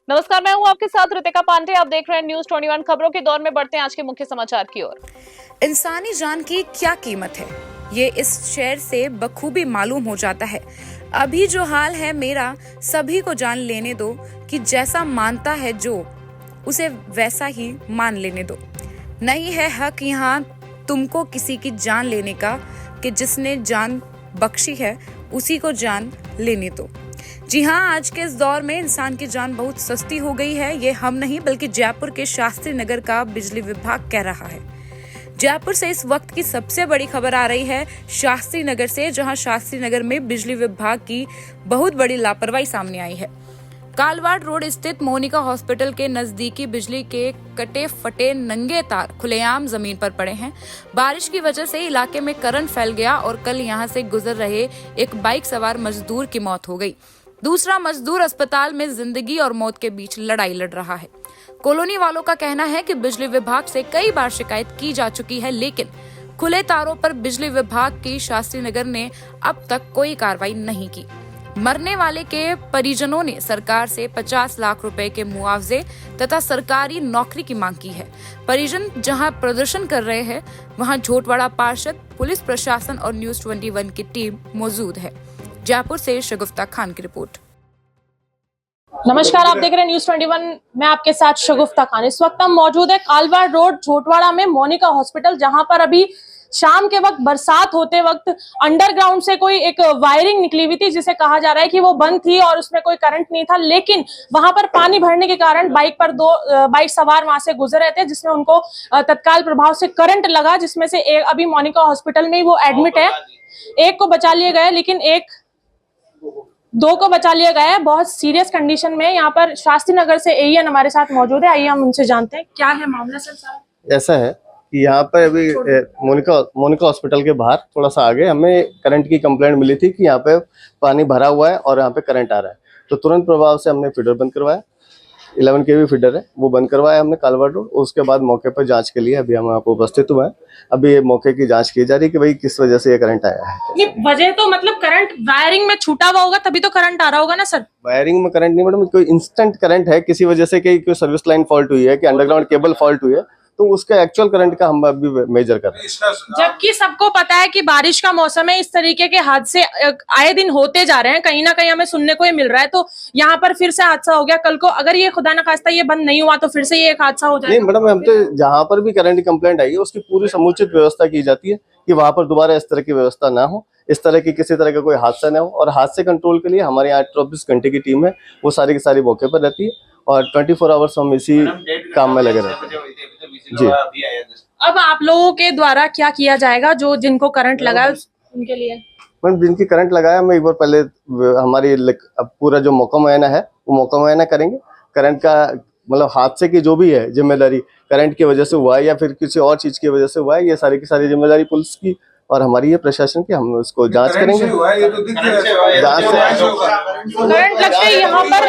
नमस्कार, मैं हूं आपके साथ ऋतिका पांडे। आप देख रहे हैं न्यूज 21 खबरों के दौर में बढ़ते हैं आज के मुख्य समाचार की ओर। इंसानी जान की क्या कीमत है, ये इस शेर से बखूबी मालूम हो जाता है। अभी जो हाल है मेरा, सभी को जान लेने दो कि जैसा मानता है जो, उसे वैसा ही मान लेने दो। नहीं है हक यहाँ तुमको किसी की जान लेने का, कि जिसने जान बख्शी है उसी को जान लेने दो। जी हाँ, आज के इस दौर में इंसान की जान बहुत सस्ती हो गई है। ये हम नहीं बल्कि जयपुर के शास्त्री नगर का बिजली विभाग कह रहा है। जयपुर से इस वक्त की सबसे बड़ी खबर आ रही है शास्त्री नगर से, जहां शास्त्री नगर में बिजली विभाग की बहुत बड़ी लापरवाही सामने आई है। कालवाड़ रोड स्थित मोनिका हॉस्पिटल के नजदीकी बिजली के कटे फटे नंगे तार खुलेआम जमीन पर पड़े हैं। बारिश की वजह से इलाके में करंट फैल गया और कल यहां से गुजर रहे एक बाइक सवार मजदूर की मौत हो गई। दूसरा मजदूर अस्पताल में जिंदगी और मौत के बीच लड़ाई लड़ रहा है। कॉलोनी वालों का कहना है कि बिजली विभाग से कई बार शिकायत की जा चुकी है, लेकिन खुले तारों पर बिजली विभाग की शास्त्री नगर ने अब तक कोई कार्रवाई नहीं की। मरने वाले के परिजनों ने सरकार से 50 लाख रुपए के मुआवजे तथा सरकारी नौकरी की मांग की है। परिजन जहां प्रदर्शन कर रहे हैं, वहां झोटवाड़ा पार्षद, पुलिस प्रशासन और न्यूज 21 की टीम मौजूद है। जयपुर से शगुफ्ता खान की रिपोर्ट। नमस्कार, आप देख रहे हैं न्यूज 21। मैं आपके साथ शगुफ्ता खान। इस वक्त हम मौजूद है कालवाड़ रोड झोटवाड़ा में मोनिका हॉस्पिटल, जहां पर अभी शाम के वक्त बरसात होते वक्त अंडरग्राउंड से कोई एक वायरिंग निकली हुई थी, जिसे कहा जा रहा है कि वो बंद थी और उसमें कोई करंट नहीं था, लेकिन वहां पर पानी भरने के कारण बाइक पर दो बाइक सवार वहां से गुजर रहे थे, जिसमें उनको तत्काल प्रभाव से करंट लगा, जिसमें से एक अभी मोनिका हॉस्पिटल में वो एडमिट है। एक को बचा लिया गया, लेकिन दो को बचा लिया गया है बहुत सीरियस कंडीशन में। यहाँ पर शास्त्री नगर से एएन हमारे साथ मौजूद है, आइए हम उनसे जानते हैं क्या है मामला। सर साहब, ऐसा है कि यहाँ पर अभी मोनिका हॉस्पिटल के बाहर थोड़ा सा आगे हमें करंट की कंप्लेंट मिली थी कि यहाँ पे पानी भरा हुआ है और यहाँ पे करंट आ रहा है। तो तुरंत प्रभाव से हमने फीडर बंद करवाया, 11 kV फीडर है, वो बंद करवाया हमने कालवाड़ रोड। उसके बाद मौके पर जांच के लिए अभी हम यहाँ पर उपस्थित हुए हैं। अभी ये मौके की जांच की जा रही है कि भाई किस वजह से ये करंट आया है। वजह तो मतलब करंट वायरिंग में छूटा हुआ होगा, तभी तो करंट आ रहा होगा ना सर। वायरिंग में करंट नहीं मैडम, कोई इंस्टेंट करंट है, किसी वजह से कोई सर्विस लाइन फॉल्ट हुई है कि अंडरग्राउंड केबल फॉल्ट हुई है, तो उसका एक्चुअल करंट का हम अभी मेजर कर रहे हैं। जबकि सबको पता है कि बारिश का मौसम है, इस तरीके के हादसे आए दिन होते जा रहे हैं, कहीं ना कहीं हमें सुनने को ही मिल रहा है। तो यहाँ पर फिर से हादसा हो गया कल को, अगर ये खुदा न खास्ता ये बंद नहीं हुआ तो फिर से ये एक हादसा हो जाएगा। नहीं मैडम, हम तो जहाँ पर भी करंट की कंप्लेंट आई है उसकी पूरी समुचित व्यवस्था की जाती है कि वहां पर दोबारा इस तरह की व्यवस्था ना हो, इस तरह की किसी तरह का कोई हादसा ना हो। और हादसे कंट्रोल के लिए हमारे यहाँ 24 घंटे की टीम है, वो सारी की सारी मौके पर रहती है और 24 आवर्स हम इसी काम में लगे रहते हैं। जी, अब आप लोगों के द्वारा क्या किया जाएगा जो जिनको करंट लगा है उनके लिए? मैडम, जिनकी करंट लगाया हम एक बार पहले हमारी अब पूरा जो मौका मुआयना है वो मौका मुआयना करेंगे। करंट का मतलब हादसे की जो भी है जिम्मेदारी, करंट की वजह से हुआ है या फिर किसी और चीज की वजह से हुआ है, ये सारी की सारी जिम्मेदारी पुलिस की और हमारी ये प्रशासन की, हम उसको जांच करेंगे। करंट लगते ही यहाँ पर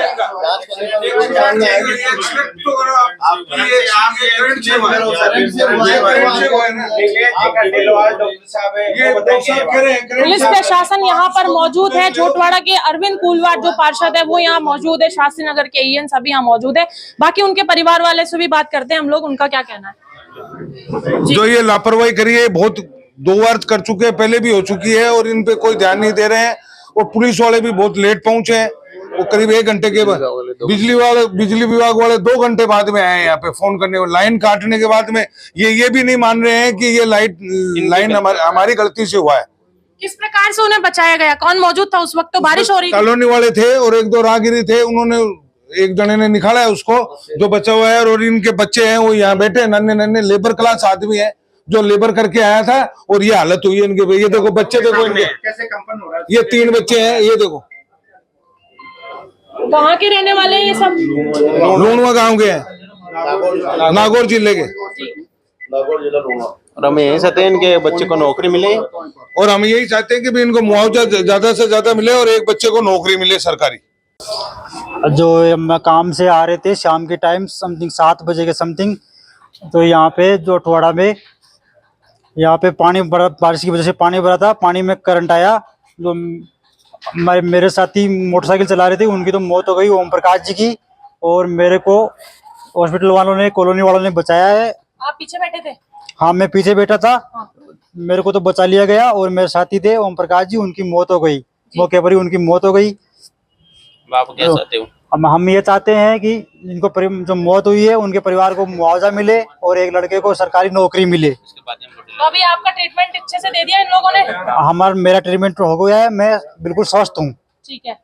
पुलिस प्रशासन यहाँ पर मौजूद है। झोटवाड़ा के अरविंद कुलवाड़ जो पार्षद है वो यहाँ मौजूद है, शास्त्री नगर के एएन सभी यहाँ मौजूद है। बाकी उनके परिवार वाले से भी बात करते हैं हम लोग, उनका क्या कहना है। जो ये लापरवाही करी है बहुत 2 बार कर चुके हैं, पहले भी हो चुकी है और इन पे कोई ध्यान नहीं दे रहे हैं। और पुलिस वाले भी बहुत लेट पहुंचे हैं, वो करीब 1 घंटे के बाद बिजली विभाग वाले 2 घंटे बाद में आए यहाँ पे फोन करने, लाइन काटने के बाद में ये भी नहीं मान रहे हैं कि ये लाइन हमारी गलती से हुआ है। किस प्रकार से उन्हें बचाया गया? कौन मौजूद था उस वक्त? तो बारिश हो रही थी। कॉलोनी वाले थे और 1-2 राहगीरी थे, उन्होंने एक जने ने निकाला है उसको जो बचा हुआ है। और इनके बच्चे हैं वो यहाँ बैठे, नन्हे लेबर क्लास आदमी है जो लेबर करके आया था और ये हालत हुई है इनके। ये देखो बच्चे, देखो इनके कैसे कंपन हो रहा है। ये 3 बच्चे हैं, ये देखो। कहाँ के रहने वाले हैं ये सब? लूणवा गांव के हैं, नागौर जिले के। नागौर जिला लूणवा। और हम यही चाहते हैं इनके बच्चे को नौकरी मिले और हम यही चाहते हैं कि भी इनको मुआवजा ज्यादा से ज्यादा मिले और एक बच्चे को नौकरी मिले सरकारी। जो हम काम से आ रहे थे शाम के टाइम समथिंग 7 बजे के समथिंग, तो यहाँ पे जो अठवाड़ा में यहाँ पे पानी भरा, बारिश की वजह से पानी भरा था, पानी में करंट आया। जो मेरे साथी मोटरसाइकिल चला रहे थे उनकी तो मौत हो गई, ओम प्रकाश जी की, और मेरे को हॉस्पिटल वालों ने, कॉलोनी वालों ने बचाया है। आप पीछे बैठे थे? हाँ, मैं पीछे बैठा था, हाँ। मेरे को तो बचा लिया गया। और मेरे साथी थे ओम प्रकाश जी, उनकी मौत हो गई, मौके पर ही उनकी मौत हो गई। आप क्या चाहते हो? अब हम ये चाहते हैं कि इनको जो मौत हुई है उनके परिवार को मुआवजा मिले और एक लड़के को सरकारी नौकरी मिले। तो अभी आपका ट्रीटमेंट अच्छे से दे दिया इन लोगों ने? मेरा ट्रीटमेंट हो गया है, मैं बिल्कुल स्वस्थ हूँ। ठीक है,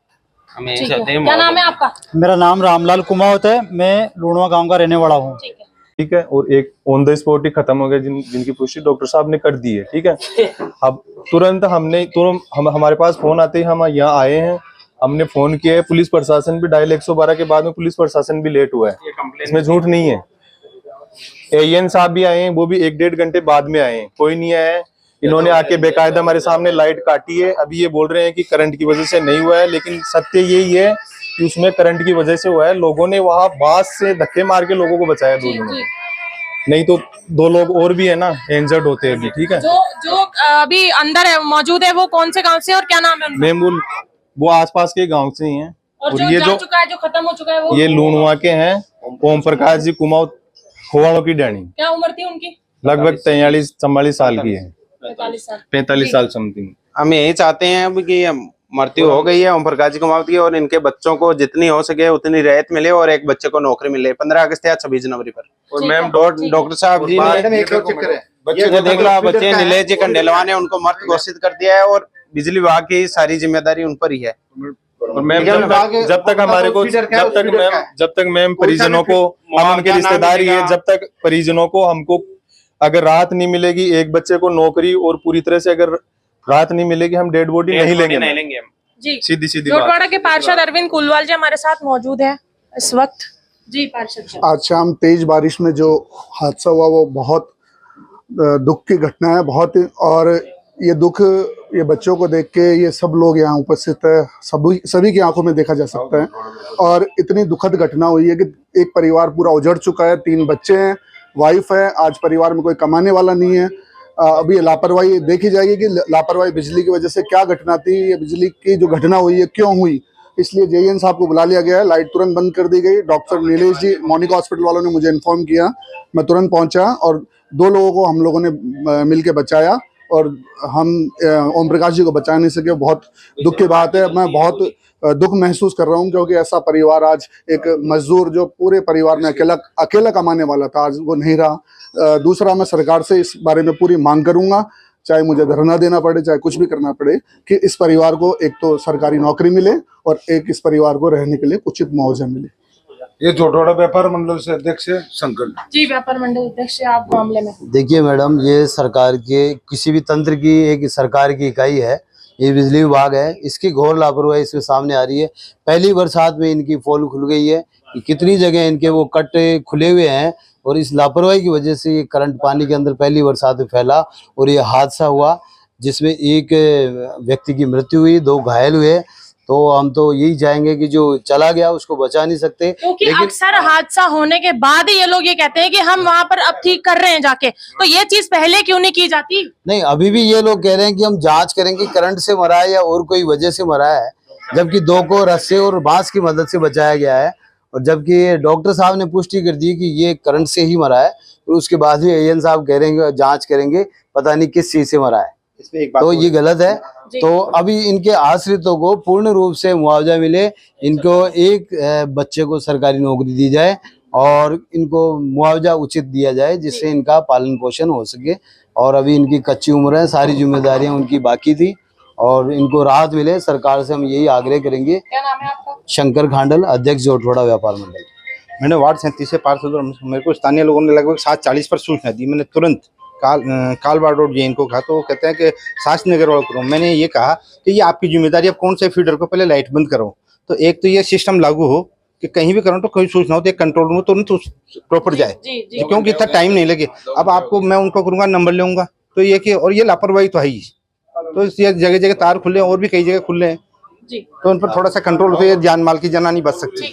हम यही ठीक चाहते है। हैं। क्या नाम है आपका? मेरा नाम रामलाल कुमावत है, मैं लूणवा गांव का रहने वाला हूँ। ठीक है। ठीक है। और एक ऑन द स्पॉट ही खत्म हो गया, जिनकी पुष्टि डॉक्टर साहब ने कर दी है। ठीक है। अब तुरंत हमारे पास फोन आते ही हम यहाँ आए हैं। हमने फोन किया है, पुलिस प्रशासन भी डायल 112 के बाद में पुलिस प्रशासन भी लेट हुआ है, इसमें झूठ नहीं है। एएन साहब भी आए हैं, वो भी 1-1.5 घंटे बाद में आए हैं, कोई नहीं आया है। इन्होंने आके बेकायदा हमारे सामने लाइट काटी है। अभी ये बोल रहे हैं कि करंट की वजह से नहीं हुआ है, लेकिन सत्य यही है कि उसमें करंट की वजह से हुआ है। लोगों ने वहां बांस से धक्के मार के लोगों को बचाया, दो लोगों ने, नहीं तो 2 लोग और भी है ना इंजर्ड होते हैं अभी। ठीक है। जो अभी अंदर है, मौजूद है, वो कौन से गांव से और क्या नाम है उनका? मैम वो आसपास के गांव से ही हैं। और ये जा चुका है, जो खत्म हो चुका है, वो ये लूणवा के हैं, ओम प्रकाश जी कुमाऊं खोवाड़ों की डैनी। क्या उम्र थी उनकी? लगभग 43-44 साल की है, 45 साल। 45 साल समथिंग। हम यही चाहते हैं अब कि मृत्यु हो गई है ओम प्रकाश जी कुमावत की, और इनके बच्चों को जितनी हो सके उतनी रियायत मिले और एक बच्चे को नौकरी मिले 15 अगस्त या 26 जनवरी पर। और मैम डॉक्टर साहब जी ने देख लो, बच्चे नीलेश जी कंडेलवा ने उनको मृत घोषित कर दिया है और बिजली विभाग की सारी जिम्मेदारी उन पर ही है। और मैम जब तक हमारे को जब तक मैम परिजनों को, हम उनके रिश्तेदार ही है, जब तक परिजनों को हमको अगर राहत नहीं मिलेगी, एक बच्चे को नौकरी और पूरी तरह से अगर राहत नहीं मिलेगी, हम डेड बॉडी नहीं लेंगे हम। जी, सीधी जोटवाड़ा के पार्षद अरविंद कुलवाल जी हमारे साथ मौजूद है इस वक्त। जी पार्षद जी। आज शाम तेज बारिश में जो हादसा हुआ वो बहुत दुख की घटना है, बहुत। और ये दुख ये बच्चों को देख के ये सब लोग यहाँ उपस्थित है, सभी की आंखों में देखा जा सकता है। और इतनी दुखद घटना हुई है कि एक परिवार पूरा उजड़ चुका है, 3 बच्चे हैं, वाइफ है, आज परिवार में कोई कमाने वाला नहीं है। अभी लापरवाही देखी जाएगी कि लापरवाही बिजली की वजह से क्या घटना थी, ये बिजली की जो घटना हुई है क्यों हुई, इसलिए जेईएन साहब को बुला लिया गया है। लाइट तुरंत बंद कर दी गई। डॉक्टर नीलेश जी मोनिका हॉस्पिटल वालों ने मुझे इन्फॉर्म किया, मैं तुरंत पहुंचा और 2 लोगों को हम लोगों ने मिलकर बचाया। और हम ओम प्रकाश जी को बचा नहीं सके, बहुत दुख की बात है। मैं बहुत दुख महसूस कर रहा हूँ क्योंकि ऐसा परिवार, आज एक मजदूर जो पूरे परिवार में अकेला कमाने वाला था, आज वो नहीं रहा। दूसरा, मैं सरकार से इस बारे में पूरी मांग करूंगा, चाहे मुझे धरना देना पड़े, चाहे कुछ भी करना पड़े, कि इस परिवार को एक तो सरकारी नौकरी मिले और एक इस परिवार को रहने के लिए उचित मुआवजा मिले। ये जोटवाड़ा व्यापार मंडल से अध्यक्ष है शंकर जी। व्यापार मंडल अध्यक्ष आप मामले में? देखिए मैडम, ये सरकार के किसी भी तंत्र की एक सरकार की इकाई है, ये बिजली विभाग है, इसकी घोर लापरवाही इसमें सामने आ रही है। पहली बरसात में इनकी पोल खुल गई है, कितनी जगह इनके वो कट खुले हुए हैं और इस लापरवाही की वजह से ये करंट पानी के अंदर पहली बरसात में फैला और ये हादसा हुआ, जिसमें एक व्यक्ति की मृत्यु हुई, 2 घायल हुए। तो हम तो यही चाहेंगे कि जो चला गया उसको बचा नहीं सकते, क्योंकि अक्सर हादसा होने के बाद ही ये लोग ये कहते हैं कि हम वहां पर अब ठीक कर रहे हैं जाके, तो ये चीज पहले क्यों नहीं की जाती? नहीं, अभी भी ये लोग कह रहे हैं कि हम जांच करेंगे करंट से मरा है या और कोई वजह से मरा है, जबकि 2 को रस्से और बांस की मदद से बचाया गया है। और जबकि डॉक्टर साहब ने पुष्टि कर दी कि ये करंट से ही मरा है, तो उसके बाद भी एएन साहब कह रहे हैं जांच करेंगे, पता नहीं किस चीज से मरा है, तो ये गलत है। तो अभी इनके आश्रितों को पूर्ण रूप से मुआवजा मिले, इनको एक बच्चे को सरकारी नौकरी दी जाए और इनको मुआवजा उचित दिया जाए, जिससे इनका पालन पोषण हो सके। और अभी इनकी कच्ची उम्र है, सारी जिम्मेदारियां उनकी बाकी थी और इनको राहत मिले, सरकार से हम यही आग्रह करेंगे। क्या नाम है आपका? शंकर खांडल, अध्यक्ष जोटवाड़ा व्यापार मंडल। मैंने वार्ड 37 से पार्षद, मेरे को स्थानीय लोगों ने लगभग 7:40 पर सूचना दी। मैंने तुरंत कालबाड़ रोड जेन को कहा, तो वो कहते हैं कि शास्त्री नगर वालों करो। मैंने ये कहा कि ये आपकी जिम्मेदारी, आप कौन से फीडर को पहले लाइट बंद करो, तो एक तो ये सिस्टम लागू हो कि कहीं भी करो तो कोई सूचना हो तो एक कंट्रोल रूम तुरंत प्रॉपर जाए, क्योंकि इतना टाइम नहीं लगे। अब आपको मैं उनको करूंगा, नंबर लूंगा, तो ये कि और ये लापरवाही तो है ही। तो ये जगह जगह तार खुले और भी कई जगह खुले हैं, तो उन पर थोड़ा सा कंट्रोल हो, जान माल की जान नहीं बच सकती।